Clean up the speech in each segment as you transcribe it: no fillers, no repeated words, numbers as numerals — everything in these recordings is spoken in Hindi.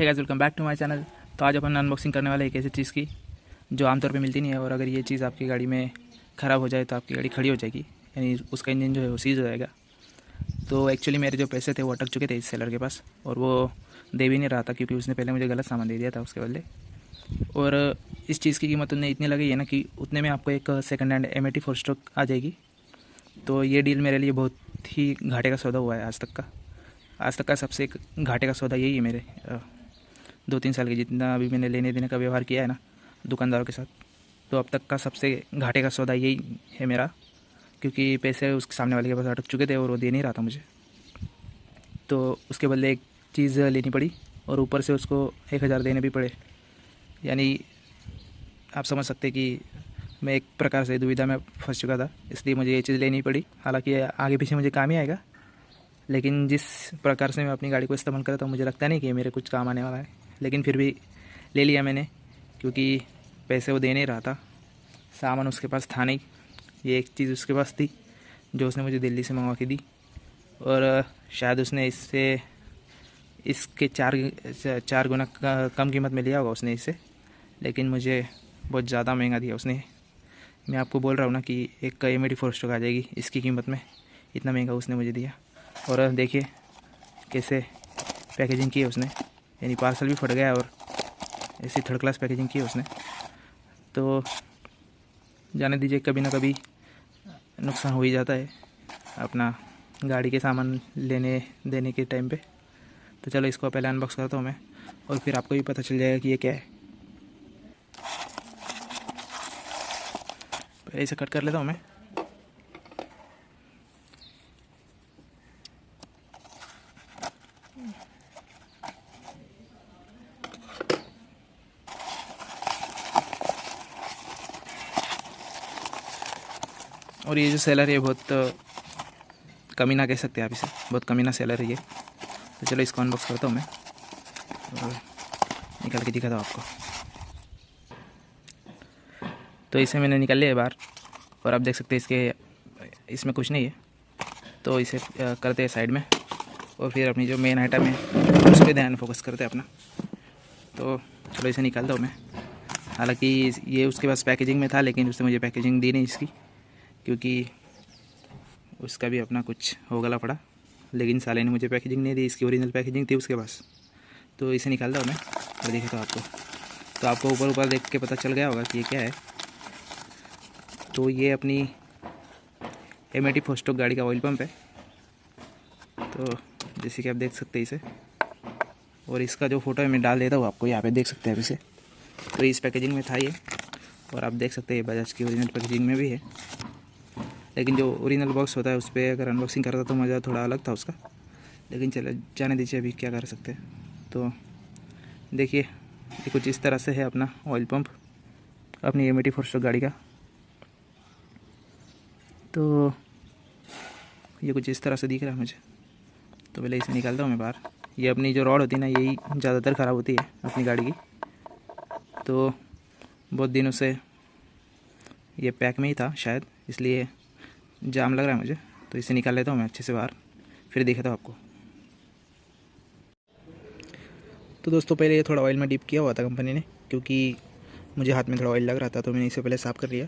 Hey guys, welcome back to my channel. तो आज अपन अनबॉक्सिंग करने वाले एक ऐसी चीज़ की जो आमतौर पे मिलती नहीं है, और अगर ये चीज़ आपकी गाड़ी में ख़राब हो जाए तो आपकी गाड़ी खड़ी हो जाएगी, यानी उसका इंजन जो है वो सीज हो जाएगा। तो एक्चुअली मेरे जो पैसे थे वो अटक चुके थे इस सेलर के पास, और वो दे भी नहीं रहा था क्योंकि उसने पहले मुझे गलत सामान दे दिया था उसके बदले। और इस चीज़ की कीमत उन्हें इतनी लगी है ना कि उतने में आपको एक सेकंड हैंड M80 4 स्ट्रोक आ जाएगी। तो ये डील मेरे लिए बहुत ही घाटे का सौदा हुआ है आज तक का सबसे घाटे का सौदा यही है मेरे 2-3 साल के जितना अभी मैंने लेने देने का व्यवहार किया है ना दुकानदारों के साथ, तो अब तक का सबसे घाटे का सौदा यही है मेरा, क्योंकि पैसे उसके सामने वाले के पास अटक चुके थे और वो दे नहीं रहा था मुझे। तो उसके बदले एक चीज़ लेनी पड़ी और ऊपर से उसको 1000 देने भी पड़े। यानी आप समझ सकते कि मैं एक प्रकार से दुविधा में फंस चुका था, इसलिए मुझे ये चीज़ लेनी पड़ी। हालांकि आगे पीछे मुझे काम ही आएगा, लेकिन जिस प्रकार से मैं अपनी गाड़ी को इस्तेमाल करता हूँ मुझे लगता नहीं कि ये मेरे कुछ काम आने वाला है, लेकिन फिर भी ले लिया मैंने क्योंकि पैसे वो दे नहीं रहा था, सामान उसके पास था नहीं। ये एक चीज़ उसके पास थी जो उसने मुझे दिल्ली से मंगवा के दी, और शायद उसने इसके चार गुना कम कीमत में लिया होगा उसने इससे, लेकिन मुझे बहुत ज़्यादा महंगा दिया उसने। मैं आपको बोल रहा हूँ ना कि एक M80 4 स्ट्रोक आ जाएगी इसकी कीमत में, इतना महंगा उसने मुझे दिया। और देखिए कैसे पैकेजिंग की है उसने, यानी पार्सल भी फट गया और ऐसी थर्ड क्लास पैकेजिंग की है उसने। तो जाने दीजिए, कभी ना कभी नुकसान हो ही जाता है अपना गाड़ी के सामान लेने देने के टाइम पे। तो चलो इसको पहले अनबॉक्स करता हूँ मैं, और फिर आपको भी पता चल जाएगा कि ये क्या है। पहले इसे कट कर लेता हूँ मैं। और ये जो सेलर है बहुत कमीना कह सकते हैं आप इसे, बहुत कमीना सेलर है ये। तो चलो इसको अनबॉक्स करता हूँ मैं और निकाल के दिखाता हूँ आपको। तो इसे मैंने निकाल लिया है बाहर, और आप देख सकते हैं इसमें कुछ नहीं है। तो इसे करते हैं साइड में, और फिर अपनी जो मेन आइटम है उस पर ध्यान फोकस करते हैं अपना। तो चलो इसे निकालता हूँ मैं। हालांकि ये उसके पास पैकेजिंग में था, लेकिन उसने मुझे पैकेजिंग दी नहीं इसकी, क्योंकि उसका भी अपना कुछ हो गला पड़ा। लेकिन साले ने मुझे पैकेजिंग नहीं दी, इसकी ओरिजिनल पैकेजिंग थी उसके पास। तो इसे निकालता हूँ मैं और दिखाता हूँ आपको। तो आपको ऊपर देख के पता चल गया होगा कि ये क्या है। तो ये अपनी M80 4 स्ट्रोक गाड़ी का ऑयल पंप है। तो जैसे कि आप देख सकते हैं इसे, और इसका जो फ़ोटो है मैं डाल देता हूँ आपको, यहाँ पे देख सकते हैं आप इसे। तो इस पैकेजिंग में था ये, और आप देख सकते हैं बजाज की ओरिजिनल पैकेजिंग में भी है। लेकिन जो ओरिजिनल बॉक्स होता है उस पर अगर अनबॉक्सिंग करता तो मज़ा थोड़ा अलग था उसका, लेकिन चलो जाने दीजिए, अभी क्या कर सकते हैं। तो देखिए ये कुछ इस तरह से है अपना ऑयल पंप अपनी M80 4 स्ट्रोक गाड़ी का। तो ये कुछ इस तरह से दिख रहा है मुझे। तो पहले इसे निकालता हूँ मैं बाहर। ये अपनी जो रॉड होती है ना, यही ज़्यादातर ख़राब होती है अपनी गाड़ी की। तो बहुत दिनों से ये पैक में ही था शायद, इसलिए जाम लग रहा है मुझे। तो इसे निकाल लेता हूँ मैं अच्छे से बाहर, फिर दिखाता हूँ आपको। तो दोस्तों पहले ये थोड़ा ऑयल में डिप किया हुआ था कंपनी ने, क्योंकि मुझे हाथ में थोड़ा ऑयल लग रहा था, तो मैंने इसे पहले साफ़ कर लिया।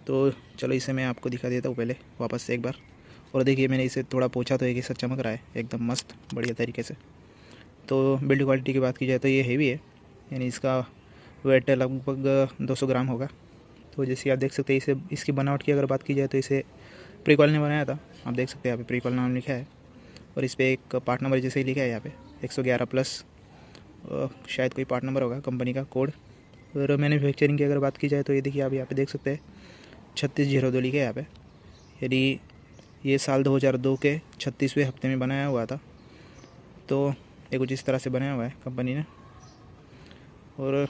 तो चलो इसे मैं आपको दिखा देता हूँ पहले वापस से एक बार। और देखिए मैंने इसे थोड़ा पोंछा तो एक ही साथ चमक रहा है एकदम मस्त बढ़िया तरीके से। तो बिल्ड क्वालिटी की बात की जाए तो ये हेवी है, यानी इसका वेट लगभग 200 ग्राम होगा। तो जैसे आप देख सकते हैं इसे, इसकी बनावट की अगर बात की जाए तो इसे प्रीकॉल ने बनाया था। आप देख सकते हैं यहाँ पे प्रीकॉल नाम लिखा है, और इस पर एक पार्ट नंबर जैसे ही लिखा है यहाँ पे 111+, शायद कोई पार्ट नंबर होगा कंपनी का कोड। और मैन्युफैक्चरिंग की अगर बात की जाए तो ये देखिए आप यहाँ पे देख सकते हैं 3602 लिखा है यहाँ पे, यानी ये साल 2002 के 36वें हफ्ते में बनाया हुआ था। तो ये कुछ इस तरह से बनाया हुआ है कंपनी ने, और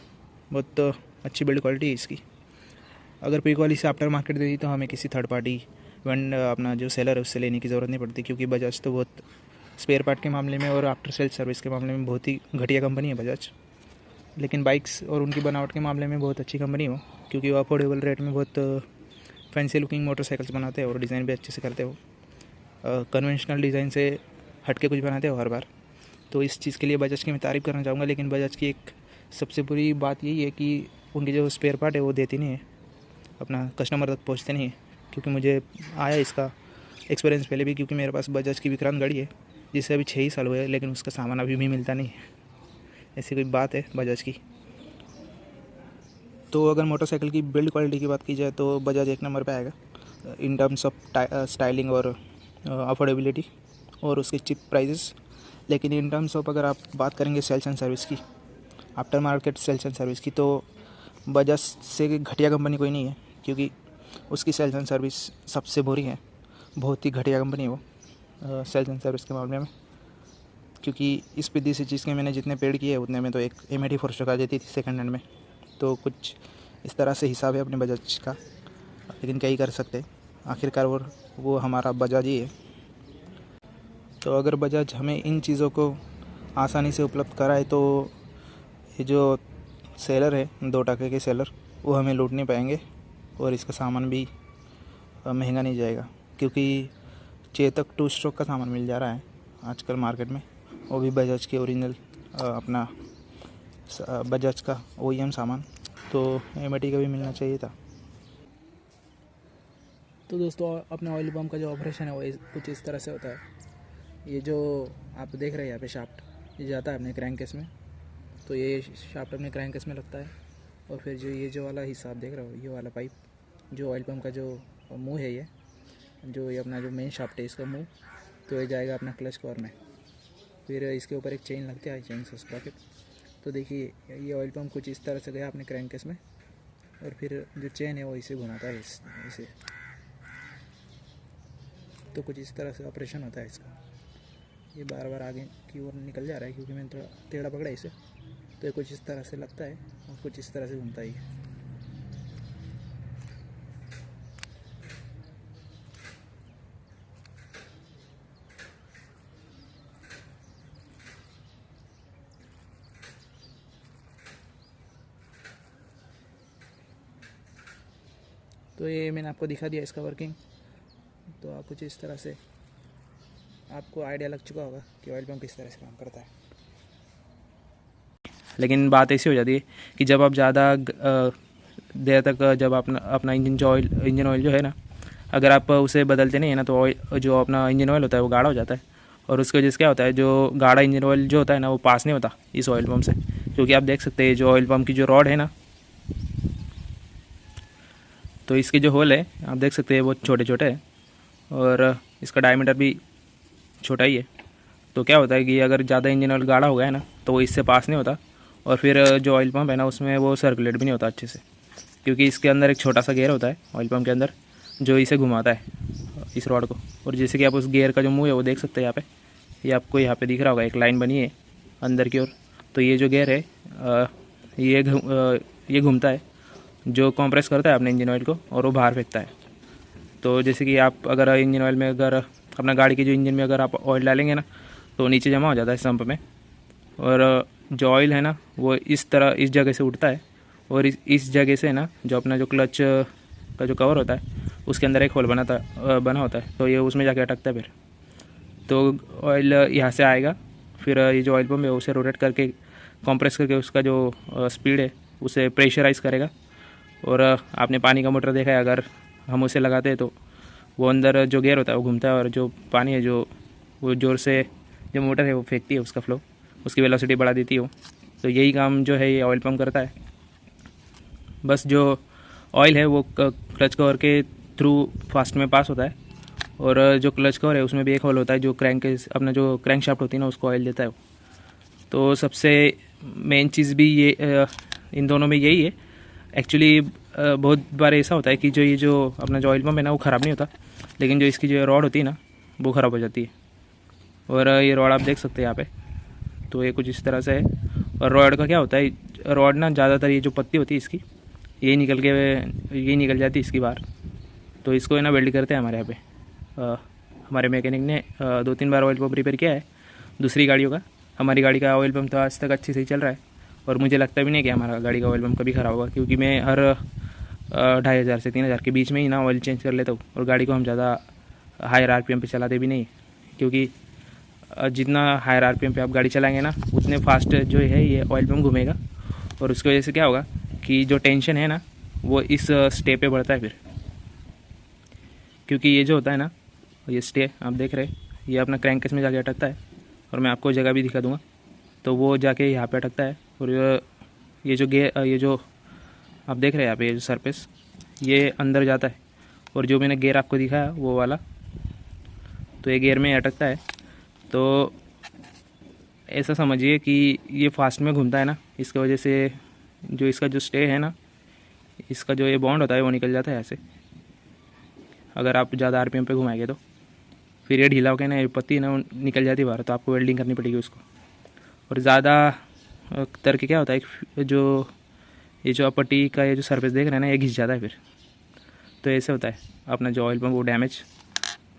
बहुत अच्छी बिल्ड क्वालिटी है इसकी। अगर प्रीक्वाल इसे आफ्टर मार्केट दे दी तो हमें किसी थर्ड पार्टी अपना जो सेलर है उससे लेने की ज़रूरत नहीं पड़ती, क्योंकि बजाज तो बहुत स्पेयर पार्ट के मामले में और आफ्टर सेल सर्विस के मामले में बहुत ही घटिया कंपनी है बजाज। लेकिन बाइक्स और उनकी बनावट के मामले में बहुत अच्छी कंपनी हो, क्योंकि वो अफोर्डेबल रेट में बहुत फैंसी लुकिंग मोटरसाइकिल्स बनाते हैं और डिज़ाइन भी अच्छे से करते हो। कन्वेंशनल डिज़ाइन से हट के कुछ बनाते हो हर बार। तो इस चीज़ के लिए बजाज की मैं तारीफ़ करना चाहूँगा। लेकिन बजाज की एक सबसे बुरी बात यही है कि उनके जो स्पेयर पार्ट है वो देती नहीं है, अपना कस्टमर तक पहुँचते नहीं है। क्योंकि मुझे आया इसका एक्सपीरियंस पहले भी, क्योंकि मेरे पास बजाज की विक्रांत गाड़ी है जिससे अभी 6 ही साल हुए हैं, लेकिन उसका सामान अभी भी मिलता नहीं है। ऐसी कोई बात है बजाज की। तो अगर मोटरसाइकिल की बिल्ड क्वालिटी की बात की जाए तो बजाज एक नंबर पे आएगा इन टर्म्स ऑफ स्टाइलिंग और अफोर्डेबिलिटी और उसके चिप प्राइजेस। लेकिन इन टर्म्स ऑफ अगर आप बात करेंगे सेल्स एंड सर्विस की, after market sales and service की, तो बजाज से घटिया कंपनी कोई नहीं है। क्योंकि उसकी सेल्स एंड सर्विस सबसे बुरी है, बहुत ही घटिया कंपनी है वो सेल्स एंड सर्विस के मामले में। क्योंकि इस पिद्दी से चीज़ के मैंने जितने पेड किए उतने में तो एक M80 फोर्स्टर आ जाती थी सेकंड हैंड में। तो कुछ इस तरह से हिसाब है अपने बजाज का, लेकिन क्या ही कर सकते, आखिरकार वो हमारा बजाज ही है। तो अगर बजाज हमें इन चीज़ों को आसानी से उपलब्ध कराए तो ये जो सेलर है 2 टके के सेलर, वो हमें लूट नहीं पाएंगे और इसका सामान भी महंगा नहीं जाएगा। क्योंकि चेतक 2 स्ट्रोक का सामान मिल जा रहा है आजकल मार्केट में, वो भी बजाज के ओरिजिनल अपना बजाज का OEM सामान, तो M80 का भी मिलना चाहिए था। तो दोस्तों अपने ऑयल पम्प का जो ऑपरेशन है वो कुछ इस तरह से होता है। ये जो आप देख रहे हैं यहाँ पे शाफ्ट, ये जाता है अपने क्रैंकेस में, तो ये शाफ्ट अपने क्रैंकेस में लगता है। और फिर जो वाला हिस्सा आप देख रहे हो, ये वाला पाइप जो ऑयल पम्प का जो मुंह है, ये अपना जो मेन शाफ्ट है इसका मुंह, तो ये जाएगा अपना क्लच कवर में। फिर इसके ऊपर एक चेन लगती है, चेन से स्प्रॉकेट। तो देखिए ये ऑयल पम्प कुछ इस तरह से गया अपने क्रैंकेस में, और फिर जो चेन है वो इसे घुमाता है इसे। तो कुछ इस तरह से ऑपरेशन होता है इसका। ये बार बार आगे की ओर निकल जा रहा है क्योंकि मैंने थोड़ा टेढ़ा पकड़ा इसे। तो ये कुछ इस तरह से लगता है और कुछ इस तरह से घूमता है। तो ये मैंने आपको दिखा दिया इसका वर्किंग। तो आप कुछ इस तरह से आपको आइडिया लग चुका होगा कि ऑयल पम्प किस तरह से काम करता है। लेकिन बात ऐसी हो जाती है कि जब आप ज़्यादा देर तक जब अपना इंजन ऑयल जो है ना, अगर आप उसे बदलते नहीं है ना, तो जो अपना इंजन ऑयल होता है वो गाढ़ा हो जाता है। और उसकी वजह से क्या होता है, जो गाढ़ा इंजन ऑयल जो होता है ना, वो पास नहीं होता इस ऑयल पम्प से। क्योंकि आप देख सकते हैं जो ऑयल पम्प की जो रॉड है ना, तो इसके जो होल है आप देख सकते हैं वो छोटे छोटे हैं और इसका डायमीटर भी छोटा ही है। तो क्या होता है कि अगर ज़्यादा इंजन ऑयल गाढ़ा हो गया है ना, तो वो इससे पास नहीं होता और फिर जो ऑयल पम्प है ना उसमें वो सर्कुलेट भी नहीं होता अच्छे से। क्योंकि इसके अंदर एक छोटा सा गियर होता है ऑयल पम्प के अंदर, जो इसे घुमाता है इस रॉड को। और जैसे कि आप उस गियर का जो मुँह है वो देख सकते हैं यहाँ पे, ये आपको यहाँ पे दिख रहा होगा, एक लाइन बनी है अंदर की ओर। तो ये जो गियर है ये घूमता है, जो कंप्रेस करता है अपने इंजन ऑयल को और वो बाहर फेंकता है। तो जैसे कि आप अगर इंजन ऑयल में अगर अपना गाड़ी के जो इंजन में अगर आप ऑयल डालेंगे ना, तो नीचे जमा हो जाता है सम्प में, और जो ऑयल है ना वो इस जगह से उठता है और इस जगह से ना जो अपना जो क्लच का जो कवर होता है उसके अंदर एक होल बना होता है, तो ये उसमें जाके अटकता है। फिर तो ऑयल यहाँ से आएगा, फिर ये जो ऑयल पम्प है उसे रोटेट करके कंप्रेस करके उसका जो स्पीड है उसे प्रेशराइज़ करेगा। और आपने पानी का मोटर देखा है, अगर हम उसे लगाते हैं तो वो अंदर जो गियर होता है वो घूमता है और जो पानी है जो वो ज़ोर से जो मोटर है वो फेंकती है, उसका फ्लो, उसकी वेलोसिटी बढ़ा देती है वो। तो यही काम जो है ये ऑयल पम्प करता है। बस जो ऑयल है वो क्लच कवर के थ्रू फास्ट में पास होता है, और जो क्लच कवर है उसमें भी एक होल होता है जो अपना जो क्रैंक शाफ्ट होती है ना उसको ऑयल देता है वो। तो सबसे मेन चीज़ भी ये इन दोनों में यही है। एक्चुअली बहुत बार ऐसा होता है कि ये जो अपना जो ऑयल पम्प है ना वो ख़राब नहीं होता, लेकिन जो इसकी जो रॉड होती है ना वो ख़राब हो जाती है। और ये रॉड आप देख सकते हैं यहाँ पे, तो ये कुछ इस तरह से है। और रॉड का क्या होता है, रॉड ना ज़्यादातर ये जो पत्ती होती है इसकी यही निकल जाती है इसकी बाहर। तो इसको है ना वेल्ड करते हैं हमारे यहाँ पे। हमारे मैकेनिक ने 2-3 बार ऑयल पम्प रिपेयर किया है दूसरी गाड़ियों का। हमारी गाड़ी का ऑयल पम्प तो आज तक अच्छे से ही चल रहा है और मुझे लगता भी नहीं कि हमारा गाड़ी का ऑयल पम्प कभी ख़राब होगा, क्योंकि मैं हर 2500 से 3000 के बीच में ही ना ऑयल चेंज कर लेता हूँ। और गाड़ी को हम ज़्यादा हायर RPM पे चलाते भी नहीं, क्योंकि जितना हायर आरपीएम पे आप गाड़ी चलाएंगे ना, उतने फास्ट जो है ये ऑयल पम्प घूमेगा, और उसकी वजह से क्या होगा कि जो टेंशन है ना वो इस स्टे पे बढ़ता है फिर। क्योंकि ये जो होता है ना, ये स्टे आप देख रहे हैं, ये अपना क्रैंकेस में जाके अटकता है, और मैं आपको जगह भी दिखा दूंगा। तो वो जाके यहाँ पे अटकता है, और ये जो आप देख रहे हैं यहाँ पे, ये जो सरफेस ये अंदर जाता है, और जो मैंने गेयर आपको दिखाया वो वाला, तो ये गेयर में अटकता है। तो ऐसा समझिए कि ये फास्ट में घूमता है ना, इसकी वजह से जो इसका जो स्टे है ना, इसका जो ये बॉन्ड होता है वो निकल जाता है ऐसे, अगर आप ज़्यादा आरपीएम पे घुमाएंगे तो। फिर ये ढीला होकर ना ये पत्ती ना निकल जाती है बाहर, तो आपको वेल्डिंग करनी पड़ेगी उसको। और ज़्यादा करके क्या होता है, ये जो पट्टी का ये जो सरफेस देख रहे हैं ना, ये घिस जाता है फिर। तो ऐसे होता है अपना जो ऑयल पम्प वो डैमेज।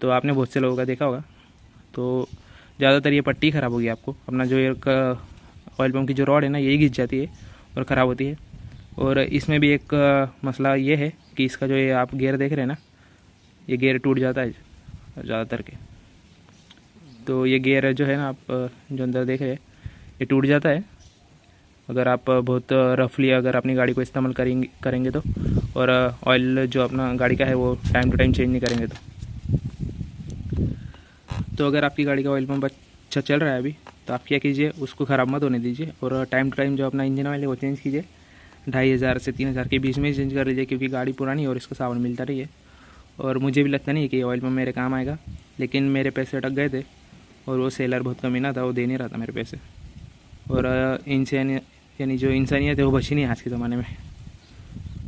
तो आपने बहुत से लोगों का देखा होगा। तो ज़्यादातर ये पट्टी ख़राब होगी आपको, अपना जो एक ऑयल पम्प की जो रॉड है ना, यही घिस जाती है और ख़राब होती है। और इसमें भी एक मसला ये है कि इसका जो ये आप गियर देख रहे हैं ना, ये गियर टूट जाता है ज़्यादातर के। तो ये गियर जो है ना, आप जो अंदर देख रहे हैं, ये टूट जाता है अगर आप बहुत रफली अगर अपनी गाड़ी को इस्तेमाल करेंगे तो, और ऑयल जो अपना गाड़ी का है वो टाइम टू टाइम चेंज नहीं करेंगे तो अगर आपकी गाड़ी का ऑयल पंप अच्छा चल रहा है अभी, तो आप क्या कीजिए, उसको ख़राब मत होने दीजिए, और टाइम टू टाइम जो अपना इंजन ऑयल है वो चेंज कीजिए। 2500 से 3000 के बीच में चेंज कर लीजिए, क्योंकि गाड़ी पुरानी है और इसको सावन मिलता रही है। और मुझे भी लगता नहीं है कि ये ऑयल पंप मेरे काम आएगा, लेकिन मेरे पैसे अटक गए थे, और वो सेलर बहुत कमीना था, वो दे नहीं रहा था मेरे पैसे। और यानी जो इंसानियत है वो बची नहीं आज के ज़माने में।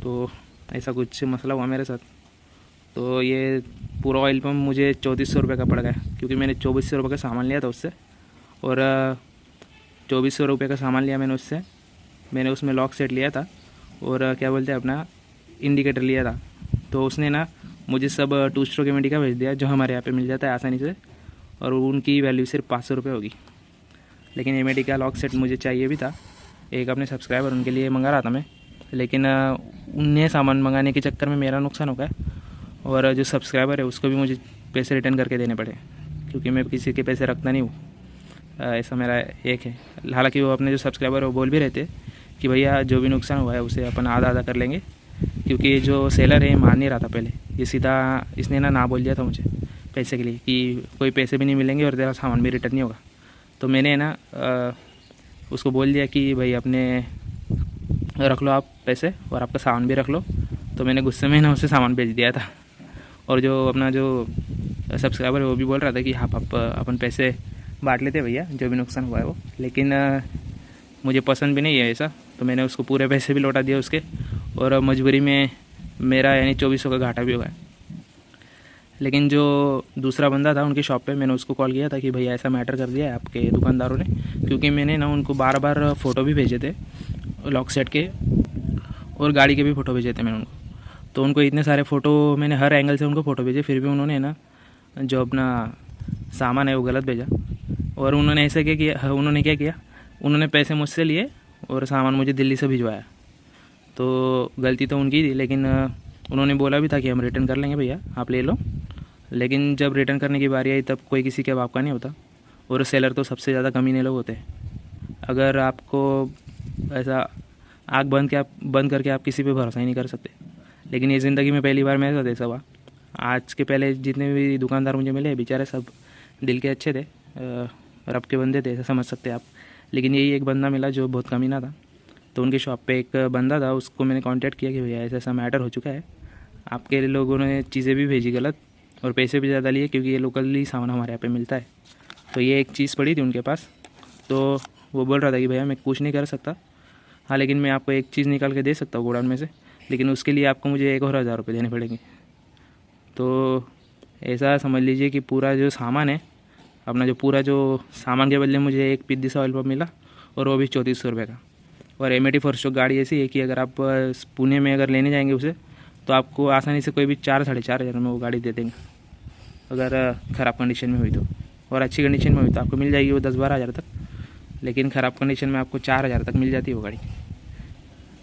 तो ऐसा कुछ मसला हुआ मेरे साथ। तो ये पूरा ऑयल पंप मुझे 3400 रुपये का पड़ गया, क्योंकि मैंने 2400 रुपये का सामान लिया था उससे। और 2400 रुपये का सामान लिया मैंने उससे। मैंने उसमें लॉक सेट लिया था, और क्या बोलते हैं अपना इंडिकेटर लिया था। तो उसने ना मुझे सब 2 स्ट्रोक एमडी का भेज दिया, जो हमारे यहाँ पे मिल जाता है आसानी से, और उनकी वैल्यू सिर्फ 500 रुपये होगी। लेकिन एमडी का लॉक सेट मुझे चाहिए भी था, एक अपने सब्सक्राइबर उनके लिए मंगा रहा था मैं। लेकिन उन्हें सामान मंगाने के चक्कर में मेरा नुकसान हो गया, और जो सब्सक्राइबर है उसको भी मुझे पैसे रिटर्न करके देने पड़े, क्योंकि मैं किसी के पैसे रखता नहीं हूँ। ऐसा मेरा एक है। हालांकि वो अपने जो सब्सक्राइबर है वो बोल भी रहे थे कि भैया जो भी नुकसान हुआ है उसे अपन आधा आधा कर लेंगे, क्योंकि जो सेलर है मान नहीं रहा था पहले। ये सीधा इसने ना बोल दिया था मुझे पैसे के लिए कि कोई पैसे भी नहीं मिलेंगे और तेरा सामान भी रिटर्न नहीं होगा। तो मैंने ना उसको बोल दिया कि भाई अपने रख लो आप पैसे, और आपका सामान भी रख लो। तो मैंने गुस्से में ना उसे सामान भेज दिया था। और जो अपना जो सब्सक्राइबर है वो भी बोल रहा था कि हाँ अपन पैसे बांट लेते भैया, जो भी नुकसान हुआ है वो। लेकिन मुझे पसंद भी नहीं है ऐसा, तो मैंने उसको पूरे पैसे भी लौटा दिए उसके, और मजबूरी में मेरा यानी 2400 का घाटा भी हो गया। लेकिन जो दूसरा बंदा था उनकी शॉप पे, मैंने उसको कॉल किया था कि भैया ऐसा मैटर कर दिया है आपके दुकानदारों ने, क्योंकि मैंने ना उनको बार बार फ़ोटो भी भेजे थे लॉक सेट के, और गाड़ी के भी फ़ोटो भेजे थे मैंने उनको। तो उनको इतने सारे फ़ोटो मैंने हर एंगल से उनको फ़ोटो भेजे, फिर भी उन्होंने ना जो अपना सामान है वो गलत भेजा। और उन्होंने ऐसे क्या किया, उन्होंने पैसे मुझसे लिए और सामान मुझे दिल्ली से भिजवाया। तो गलती तो उनकी थी, लेकिन उन्होंने बोला भी था कि हम रिटर्न कर लेंगे भैया, आप ले लो। लेकिन जब रिटर्न करने की बारी आई तब कोई किसी के बाप का नहीं होता, और सेलर तो सबसे ज़्यादा कमीने लोग होते हैं। अगर आपको ऐसा आँख बंद करके आप किसी पे भरोसा ही नहीं कर सकते। लेकिन ये ज़िंदगी में पहली बार मेरे साथ ऐसा हुआ। आज के पहले जितने भी दुकानदार मुझे मिले बेचारे सब दिल के अच्छे थे, रब के बंदे थे, ऐसा समझ सकते आप। लेकिन यही एक बंदा मिला जो बहुत कमीना था। तो उनकी शॉप पे एक बंदा था, उसको मैंने कांटेक्ट किया कि भैया ऐसा ऐसा मैटर हो चुका है, आपके लोगों ने चीज़ें भी भेजी गलत और पैसे भी ज़्यादा लिए, क्योंकि ये लोकली सामान हमारे यहाँ पे मिलता है। तो ये एक चीज़ पड़ी थी उनके पास। तो वो बोल रहा था कि भैया मैं कुछ नहीं कर सकता, हाँ लेकिन मैं आपको एक चीज़ निकाल के दे सकता हूँ गोडाउन में से, लेकिन उसके लिए आपको मुझे 1000 रुपये देने पड़ेंगे। तो ऐसा समझ लीजिए कि पूरा जो सामान है अपना, जो पूरा जो सामान के बदले मुझे एक पिद्दी सा ऑयल पंप मिला, और वो भी 3400 रुपये का। और एम-80 फोर गाड़ी ऐसी है कि अगर आप पुणे में अगर लेने जाएंगे उसे, तो आपको आसानी से कोई भी 4-4.5 हज़ार में वो गाड़ी दे देंगे, अगर ख़राब कंडीशन में हुई तो। और अच्छी कंडीशन में हुई तो आपको मिल जाएगी वो 10-12 हज़ार तक, लेकिन ख़राब कंडीशन में आपको 4000 तक मिल जाती है वो गाड़ी।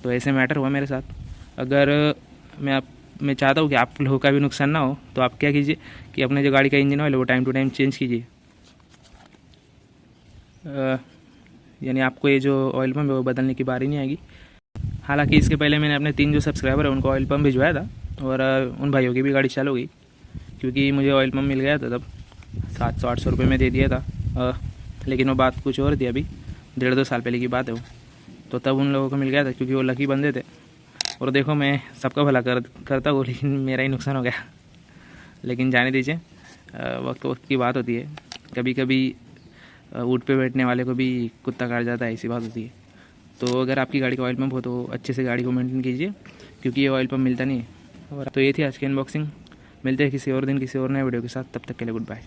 तो ऐसे मैटर हुआ मेरे साथ। अगर मैं चाहता हूँ कि आप लोगों का भी नुकसान ना हो, तो आप क्या कीजिए कि अपने जो गाड़ी का इंजन ऑयल है वो टाइम टू टाइम चेंज कीजिए। यानी आपको ये जो ऑयल पम्प है वो बदलने की बारी नहीं आएगी। हालांकि इसके पहले मैंने अपने 3 जो सब्सक्राइबर है उनको ऑयल पम्प भिजवाया था और उन भाइयों की भी गाड़ी चालू हो गई, क्योंकि मुझे ऑयल पम्प मिल गया था तब 700-800 रुपये में दे दिया था। लेकिन वो बात कुछ और थी, अभी 1.5-2 साल पहले की बात है वो। तो तब उन लोगों को मिल गया था क्योंकि वो लकी बंदे थे। और देखो मैं सबका भला करता हूँ लेकिन मेरा ही नुकसान हो गया। लेकिन जाने दीजिए, वक्त वक्त की बात होती है। कभी कभी ऊँट पे बैठने वाले को भी कुत्ता काट जाता है, ऐसी बात होती है। तो अगर आपकी गाड़ी का ऑयल पम्प हो तो अच्छे से गाड़ी को मेंटेन कीजिए, क्योंकि ये ऑयल पम्प मिलता नहीं है। और तो ये थी आज की अनबॉक्सिंग। मिलते हैं किसी और दिन किसी और नए वीडियो के साथ, तब तक के लिए गुड बाय।